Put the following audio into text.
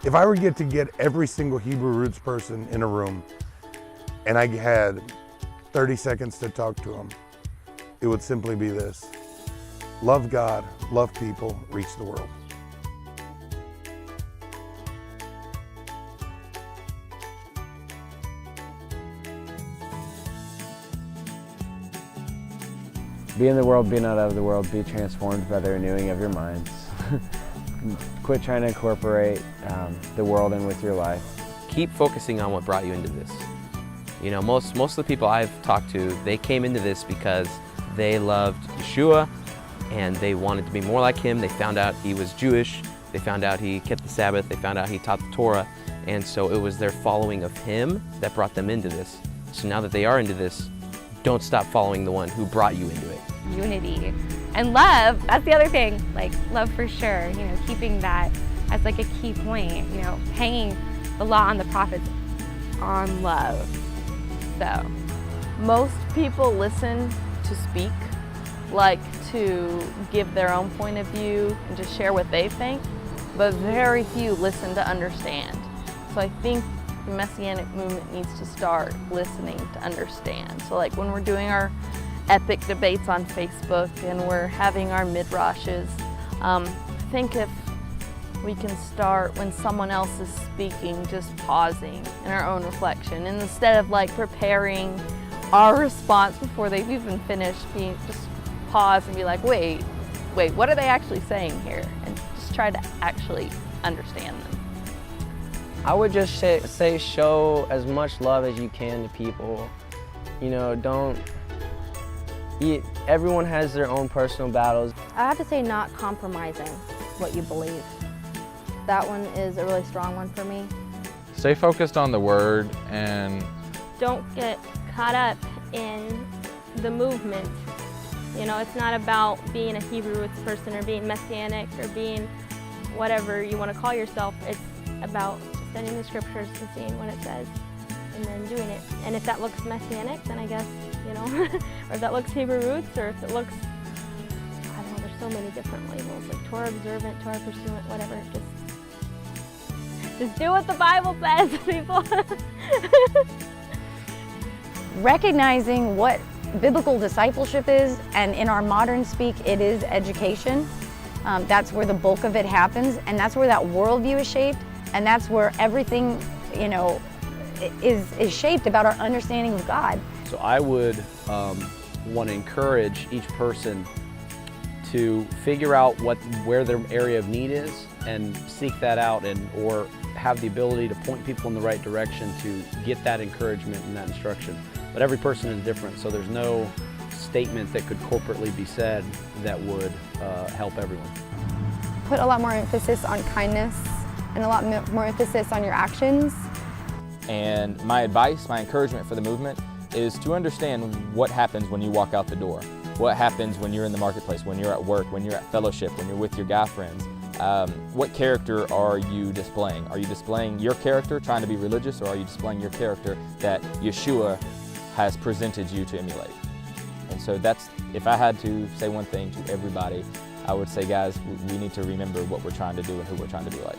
If I were to get every single Hebrew roots person in a room and I had 30 seconds to talk to them, it would simply be this: love God, love people, reach the world. Be in the world, be not of the world, be transformed by the renewing of your minds. Quit trying to incorporate the world in with your life. Keep focusing on what brought you into this. You know, most of the people I've talked to, they came into this because they loved Yeshua and they wanted to be more like him. They found out he was Jewish, they found out he kept the Sabbath, they found out he taught the Torah, and so it was their following of him that brought them into this. So now that they are into this, don't stop following the one who brought you into it. Unity and love, that's the other thing, like love for sure, you know, keeping that as like a key point, you know, hanging the law and the prophets on love. So most people listen to speak, like to give their own point of view and just share what they think, but very few listen to understand. So I think the Messianic movement needs to start listening to understand. So like when we're doing our epic debates on Facebook and we're having our midrashes, I think if we can start when someone else is speaking, just pausing in our own reflection, and instead of like preparing our response before they've even finished, just pause and be like, wait, what are they actually saying here? And just try to actually understand them. I would just say show as much love as you can to people. You know, everyone has their own personal battles. I have to say not compromising what you believe. That one is a really strong one for me. Stay focused on the word and don't get caught up in the movement. You know, it's not about being a Hebrew roots person or being Messianic or being whatever you want to call yourself. It's about studying the scriptures and seeing what it says and then doing it. And if that looks Messianic, then I guess, you know, or if that looks Hebrew roots, or if it looks, I don't know, there's so many different labels, like Torah observant, Torah pursuant, whatever. Just do what the Bible says, people. Recognizing what biblical discipleship is, and in our modern speak, it is education. That's where the bulk of it happens, and that's where that worldview is shaped, and that's where everything, you know, is shaped about our understanding of God. So I would want to encourage each person to figure out where their area of need is and seek that out, or have the ability to point people in the right direction to get that encouragement and that instruction. But every person is different, so there's no statement that could corporately be said that would help everyone. Put a lot more emphasis on kindness and a lot more emphasis on your actions. And my advice, my encouragement for the movement is to understand what happens when you walk out the door. What happens when you're in the marketplace, when you're at work, when you're at fellowship, when you're with your guy friends. What character are you displaying? Are you displaying your character, trying to be religious, or are you displaying your character that Yeshua has presented you to emulate? And so that's, if I had to say one thing to everybody, I would say, guys, we need to remember what we're trying to do and who we're trying to be like.